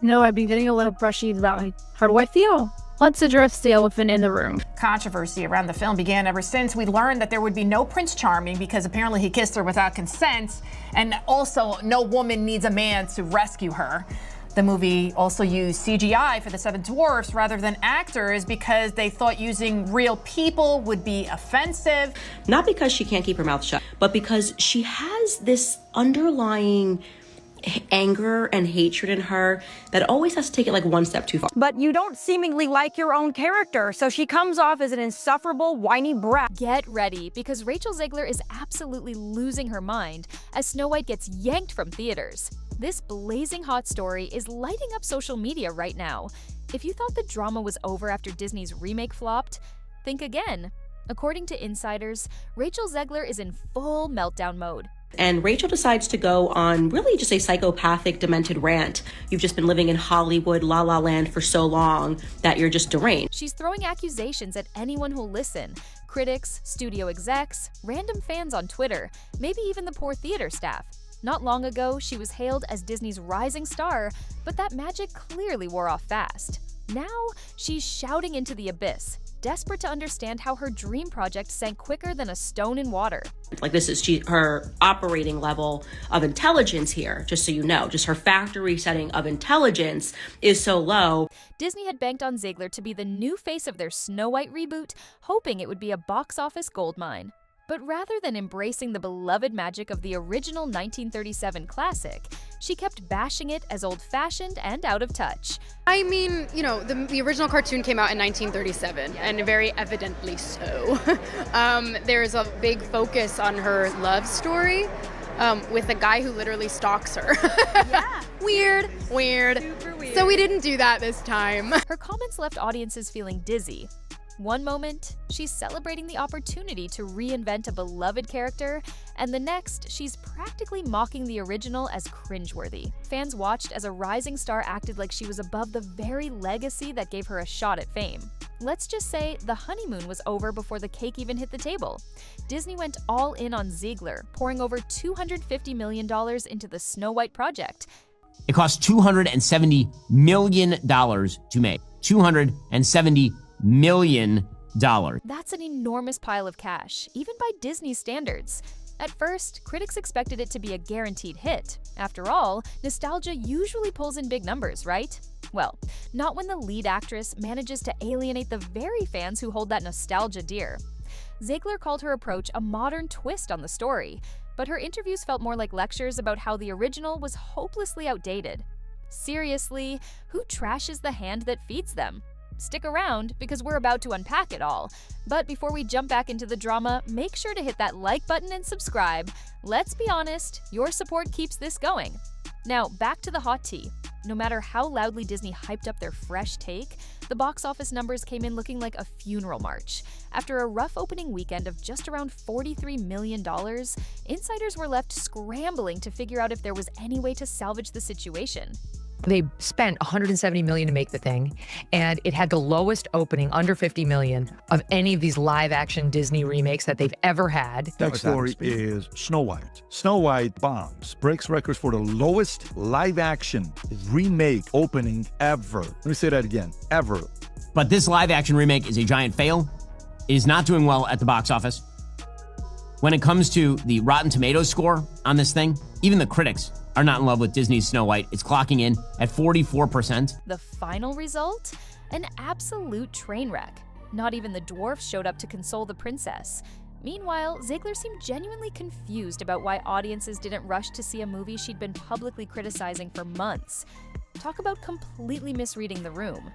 No, I've been getting a little brushy about how do I feel? Let's address the elephant in the room. Controversy around the film began ever since we learned that there would be no Prince Charming because apparently he kissed her without consent, and also no woman needs a man to rescue her. The movie also used CGI for the seven dwarfs rather than actors because they thought using real people would be offensive. Not because she can't keep her mouth shut, but because she has this underlying anger and hatred in her that always has to take it like one step too far. But you don't seemingly like your own character, so she comes off as an insufferable, whiny brat. Get ready, because Rachel Zegler is absolutely losing her mind as Snow White gets yanked from theaters. This blazing hot story is lighting up social media right now. If you thought the drama was over after Disney's remake flopped, think again. According to insiders, Rachel Zegler is in full meltdown mode. And Rachel decides to go on really just a psychopathic, demented rant. You've just been living in Hollywood, La La Land for so long that you're just deranged. She's throwing accusations at anyone who'll listen. Critics, studio execs, random fans on Twitter, maybe even the poor theater staff. Not long ago, she was hailed as Disney's rising star, but that magic clearly wore off fast. Now, she's shouting into the abyss, desperate to understand how her dream project sank quicker than a stone in water. Like, this is her operating level of intelligence here, just so you know. Just her factory setting of intelligence is so low. Disney had banked on Zegler to be the new face of their Snow White reboot, hoping it would be a box office goldmine. But rather than embracing the beloved magic of the original 1937 classic, she kept bashing it as old-fashioned and out of touch. I mean, you know, the original cartoon came out in 1937, and very evidently so. There's a big focus on her love story with a guy who literally stalks her. Yeah. Weird. Super weird. So we didn't do that this time. Her comments left audiences feeling dizzy. One moment, she's celebrating the opportunity to reinvent a beloved character, and the next, she's practically mocking the original as cringeworthy. Fans watched as a rising star acted like she was above the very legacy that gave her a shot at fame. Let's just say the honeymoon was over before the cake even hit the table. Disney went all in on Zegler, pouring over $250 million into the Snow White project. It cost $270 million to make. $270 million. That's an enormous pile of cash, even by Disney standards. At first, critics expected it to be a guaranteed hit. After all, nostalgia usually pulls in big numbers, right? Well, not when the lead actress manages to alienate the very fans who hold that nostalgia dear. Zegler called her approach a modern twist on the story, but her interviews felt more like lectures about how the original was hopelessly outdated. Seriously, who trashes the hand that feeds them? Stick around, because we're about to unpack it all. But before we jump back into the drama, make sure to hit that like button and subscribe. Let's be honest, your support keeps this going. Now, back to the hot tea. No matter how loudly Disney hyped up their fresh take, the box office numbers came in looking like a funeral march. After a rough opening weekend of just around $43 million, insiders were left scrambling to figure out if there was any way to salvage the situation. They spent $170 million to make the thing, and it had the lowest opening, under $50 million, of any of these live-action Disney remakes that they've ever had. Next story is Snow White. Snow White bombs, breaks records for the lowest live-action remake opening ever. Let me say that again, ever. But this live-action remake is a giant fail. It is not doing well at the box office. When it comes to the Rotten Tomatoes score on this thing, even the critics are not in love with Disney's Snow White. It's clocking in at 44%. The final result? An absolute train wreck. Not even the dwarfs showed up to console the princess. Meanwhile, Zegler seemed genuinely confused about why audiences didn't rush to see a movie she'd been publicly criticizing for months. Talk about completely misreading the room.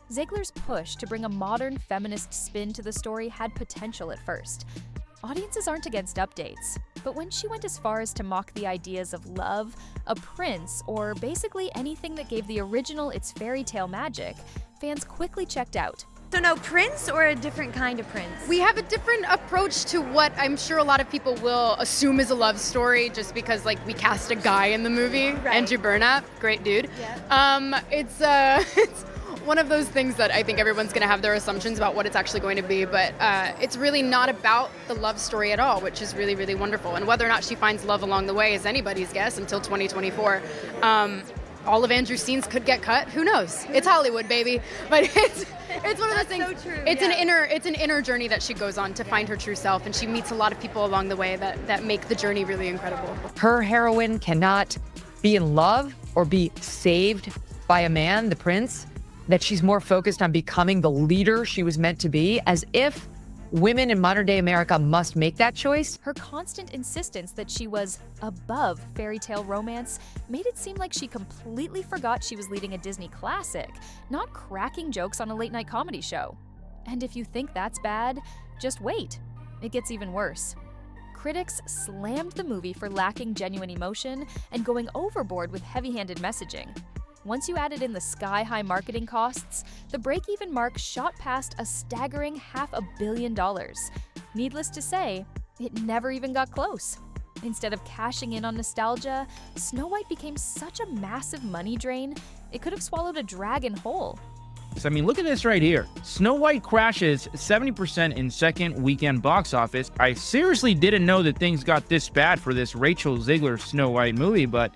Zegler's push to bring a modern feminist spin to the story had potential at first. Audiences aren't against updates, but when she went as far as to mock the ideas of love, a prince, or basically anything that gave the original its fairy tale magic, fans quickly checked out. So no prince or a different kind of prince? We have a different approach to what I'm sure a lot of people will assume is a love story just because, like, we cast a guy in the movie. Right. Andrew Burnap, great dude. Yeah. It's one of those things that I think everyone's going to have their assumptions about what it's actually going to be, but it's really not about the love story at all, which is really, really wonderful. And whether or not she finds love along the way is anybody's guess until 2024. all of Andrew's scenes could get cut. Who knows? It's Hollywood, baby. But it's one of those things. So true, it's an inner journey that she goes on to find her true self, and she meets a lot of people along the way that make the journey really incredible. Her heroine cannot be in love or be saved by a man, the prince, that she's more focused on becoming the leader she was meant to be, as if women in modern day America must make that choice. Her constant insistence that she was above fairy tale romance made it seem like she completely forgot she was leading a Disney classic, not cracking jokes on a late-night comedy show. And if you think that's bad, just wait. It gets even worse. Critics slammed the movie for lacking genuine emotion and going overboard with heavy-handed messaging. Once you added in the sky-high marketing costs, the break-even mark shot past a staggering $500 million. Needless to say, it never even got close. Instead of cashing in on nostalgia, Snow White became such a massive money drain, it could have swallowed a dragon whole. I mean, look at this right here. Snow White crashes 70% in second weekend box office. I seriously didn't know that things got this bad for this Rachel Zegler Snow White movie, but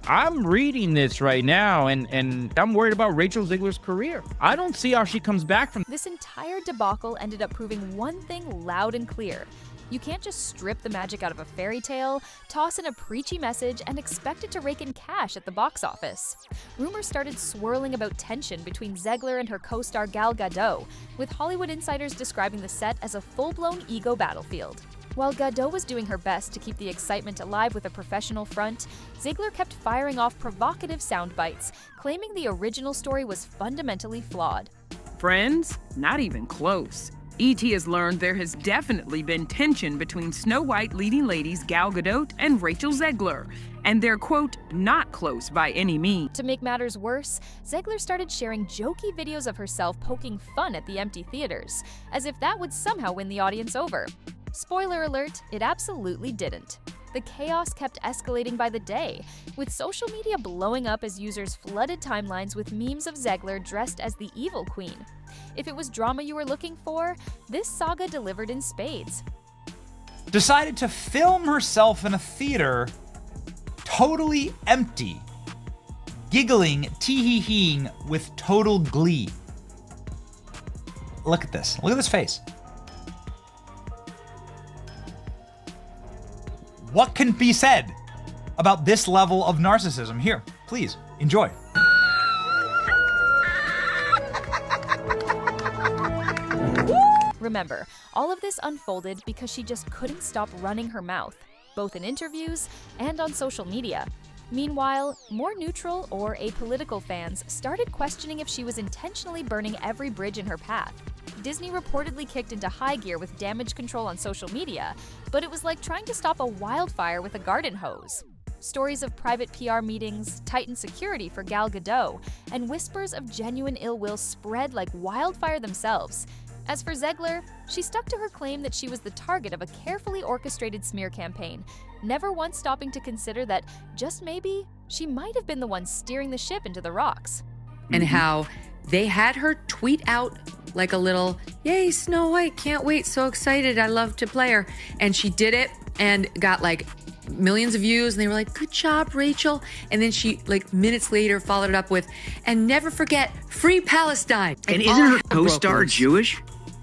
I'm reading this right now, and I'm worried about Rachel Zegler's career. I don't see how she comes back from this entire debacle ended up proving one thing loud and clear. You can't just strip the magic out of a fairy tale, toss in a preachy message, and expect it to rake in cash at the box office. Rumors started swirling about tension between Zegler and her co-star Gal Gadot, with Hollywood insiders describing the set as a full-blown ego battlefield. While Gadot was doing her best to keep the excitement alive with a professional front, Zegler kept firing off provocative sound bites, claiming the original story was fundamentally flawed. Friends? Not even close. E.T. has learned there has definitely been tension between Snow White leading ladies Gal Gadot and Rachel Zegler, and they're, quote, not close by any means. To make matters worse, Zegler started sharing jokey videos of herself poking fun at the empty theaters, as if that would somehow win the audience over. Spoiler alert, it absolutely didn't. The chaos kept escalating by the day, with social media blowing up as users flooded timelines with memes of Zegler dressed as the evil queen. If it was drama you were looking for, this saga delivered in spades. Decided to film herself in a theater totally empty, giggling, tee-hee-heeing with total glee. Look at this. Look at this face. What can be said about this level of narcissism? Here, please, enjoy. Remember, all of this unfolded because she just couldn't stop running her mouth, both in interviews and on social media. Meanwhile, more neutral or apolitical fans started questioning if she was intentionally burning every bridge in her path. Disney reportedly kicked into high gear with damage control on social media, but it was like trying to stop a wildfire with a garden hose. Stories of private PR meetings, tightened security for Gal Gadot, and whispers of genuine ill will spread like wildfire themselves. As for Zegler, she stuck to her claim that she was the target of a carefully orchestrated smear campaign, never once stopping to consider that, just maybe, she might have been the one steering the ship into the rocks. And how they had her tweet out like a little, yay, Snow White, can't wait, so excited, I love to play her. And she did it and got like millions of views, and they were like, good job, Rachel. And then she, like, minutes later followed it up with, and never forget, free Palestine. And isn't her co-star Jewish?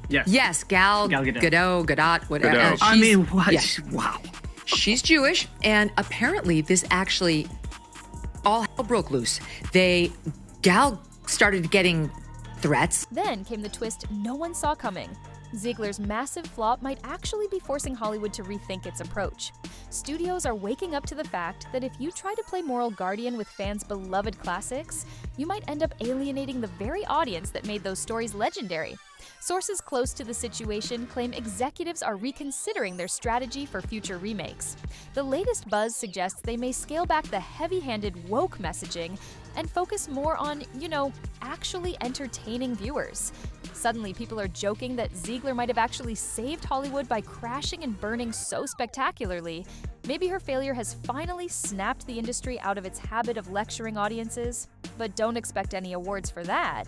Yes. Yes, Gal Gadot, whatever. Gadot. I mean, what? Yeah. Wow. She's Jewish, and apparently this actually all hell broke loose. Gal started getting threats. Then came the twist no one saw coming. Zegler's massive flop might actually be forcing Hollywood to rethink its approach. Studios are waking up to the fact that if you try to play moral guardian with fans' beloved classics, you might end up alienating the very audience that made those stories legendary. Sources close to the situation claim executives are reconsidering their strategy for future remakes. The latest buzz suggests they may scale back the heavy-handed woke messaging and focus more on, actually entertaining viewers. Suddenly, people are joking that Zegler might have actually saved Hollywood by crashing and burning so spectacularly. Maybe her failure has finally snapped the industry out of its habit of lecturing audiences, but don't expect any awards for that.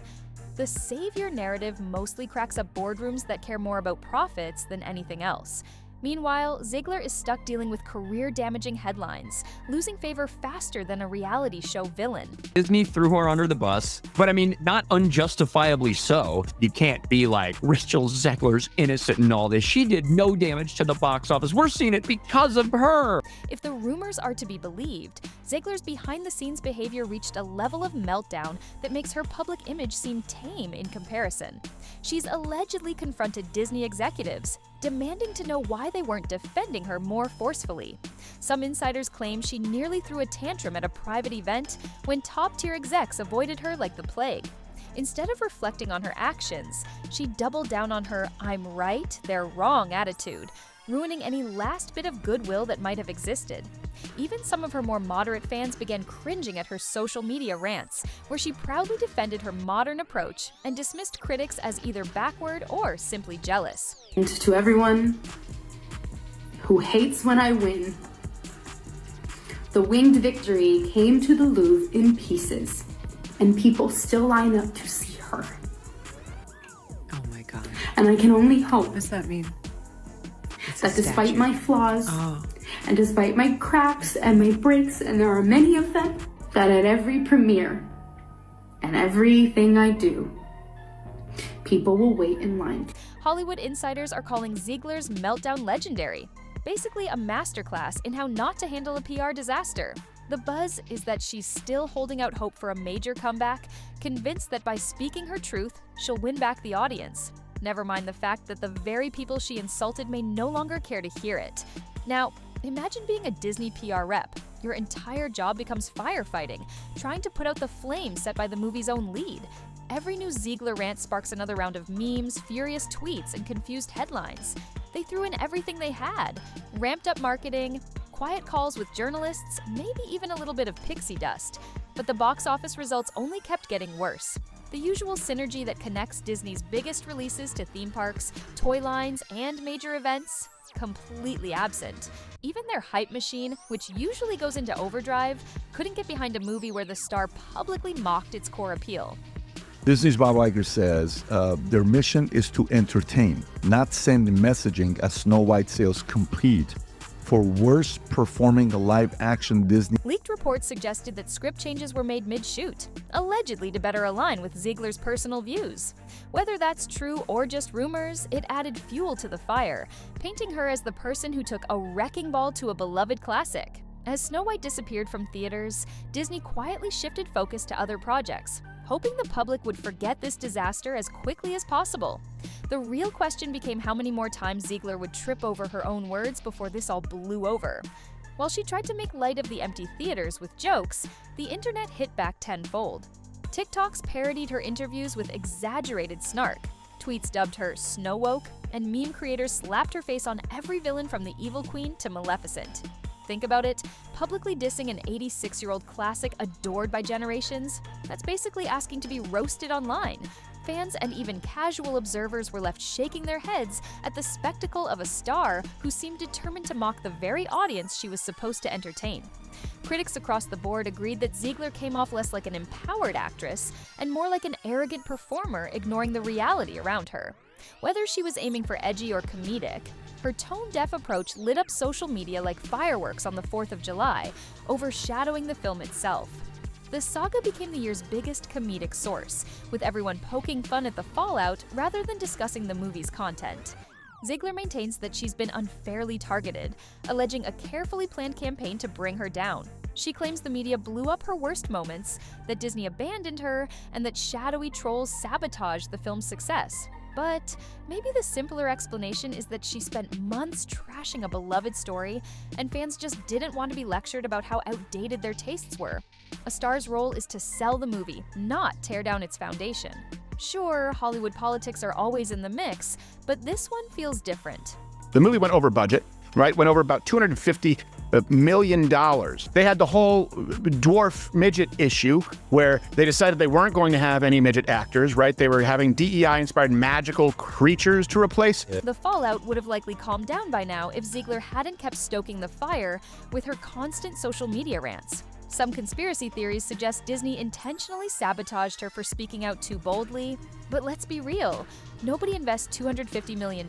The savior narrative mostly cracks up boardrooms that care more about profits than anything else. Meanwhile, Zegler is stuck dealing with career-damaging headlines, losing favor faster than a reality show villain. Disney threw her under the bus, but I mean, not unjustifiably so. You can't be like, Rachel Zegler's innocent and all this. She did no damage to the box office. We're seeing it because of her. If the rumors are to be believed, Zegler's behind-the-scenes behavior reached a level of meltdown that makes her public image seem tame in comparison. She's allegedly confronted Disney executives, demanding to know why they weren't defending her more forcefully. Some insiders claim she nearly threw a tantrum at a private event when top-tier execs avoided her like the plague. Instead of reflecting on her actions, she doubled down on her "I'm right, they're wrong" attitude, ruining any last bit of goodwill that might have existed. Even some of her more moderate fans began cringing at her social media rants, where she proudly defended her modern approach and dismissed critics as either backward or simply jealous. And to everyone who hates when I win, the winged victory came to the Louvre in pieces, and people still line up to see her. Oh my God. And I can only hope. What does that mean? That despite my flaws, and despite my cracks and my breaks, and there are many of them, that at every premiere and everything I do, people will wait in line. Hollywood insiders are calling Zegler's meltdown legendary, basically a masterclass in how not to handle a PR disaster. The buzz is that she's still holding out hope for a major comeback, convinced that by speaking her truth, she'll win back the audience. Never mind the fact that the very people she insulted may no longer care to hear it. Now, imagine being a Disney PR rep. Your entire job becomes firefighting, trying to put out the flame set by the movie's own lead. Every new Zegler rant sparks another round of memes, furious tweets, and confused headlines. They threw in everything they had: ramped up marketing, quiet calls with journalists, maybe even a little bit of pixie dust. But the box office results only kept getting worse. The usual synergy that connects Disney's biggest releases to theme parks, toy lines, and major events, completely absent. Even their hype machine, which usually goes into overdrive, couldn't get behind a movie where the star publicly mocked its core appeal. Disney's Bob Iger says their mission is to entertain, not send messaging as Snow White sales compete for worst performing live-action Disney. Leaked reports suggested that script changes were made mid-shoot, allegedly to better align with Zegler's personal views. Whether that's true or just rumors, it added fuel to the fire, painting her as the person who took a wrecking ball to a beloved classic. As Snow White disappeared from theaters, Disney quietly shifted focus to other projects, hoping the public would forget this disaster as quickly as possible. The real question became how many more times Zegler would trip over her own words before this all blew over. While she tried to make light of the empty theaters with jokes, the internet hit back tenfold. TikToks parodied her interviews with exaggerated snark, tweets dubbed her Snow Woke, and meme creators slapped her face on every villain from the Evil Queen to Maleficent. Think about it, publicly dissing an 86-year-old classic adored by generations? That's basically asking to be roasted online. Fans and even casual observers were left shaking their heads at the spectacle of a star who seemed determined to mock the very audience she was supposed to entertain. Critics across the board agreed that Zegler came off less like an empowered actress and more like an arrogant performer ignoring the reality around her. Whether she was aiming for edgy or comedic, her tone-deaf approach lit up social media like fireworks on the 4th of July, overshadowing the film itself. The saga became the year's biggest comedic source, with everyone poking fun at the fallout rather than discussing the movie's content. Zegler maintains that she's been unfairly targeted, alleging a carefully planned campaign to bring her down. She claims the media blew up her worst moments, that Disney abandoned her, and that shadowy trolls sabotaged the film's success. But maybe the simpler explanation is that she spent months trashing a beloved story, and fans just didn't want to be lectured about how outdated their tastes were. A star's role is to sell the movie, not tear down its foundation. Sure, Hollywood politics are always in the mix, but this one feels different. The movie went over budget, right? Went over about $250 million. They had the whole dwarf midget issue where they decided they weren't going to have any midget actors, right? They were having DEI-inspired magical creatures to replace. The fallout would have likely calmed down by now if Zegler hadn't kept stoking the fire with her constant social media rants. Some conspiracy theories suggest Disney intentionally sabotaged her for speaking out too boldly, but let's be real, nobody invests $250 million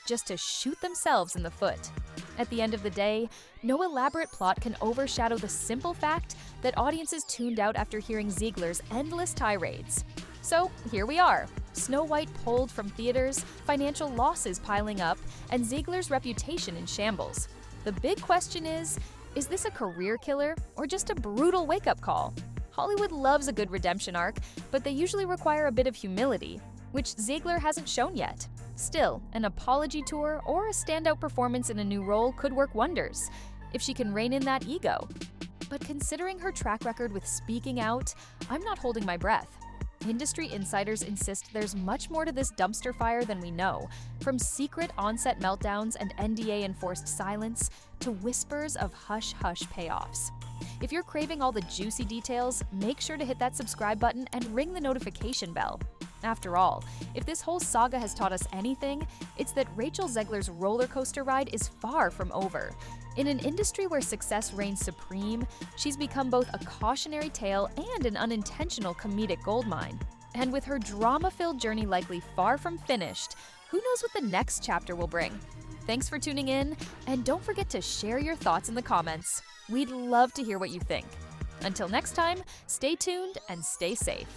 just to shoot themselves in the foot. At the end of the day, no elaborate plot can overshadow the simple fact that audiences tuned out after hearing Zegler's endless tirades. So here we are, Snow White pulled from theaters, financial losses piling up, and Zegler's reputation in shambles. The big question is this a career killer or just a brutal wake-up call? Hollywood loves a good redemption arc, but they usually require a bit of humility, which Zegler hasn't shown yet. Still, an apology tour or a standout performance in a new role could work wonders, if she can rein in that ego. But considering her track record with speaking out, I'm not holding my breath. Industry insiders insist there's much more to this dumpster fire than we know, from secret on-set meltdowns and NDA-enforced silence to whispers of hush-hush payoffs. If you're craving all the juicy details, make sure to hit that subscribe button and ring the notification bell. After all, if this whole saga has taught us anything, it's that Rachel Zegler's roller coaster ride is far from over. In an industry where success reigns supreme, she's become both a cautionary tale and an unintentional comedic goldmine. And with her drama-filled journey likely far from finished, who knows what the next chapter will bring? Thanks for tuning in, and don't forget to share your thoughts in the comments. We'd love to hear what you think. Until next time, stay tuned and stay safe.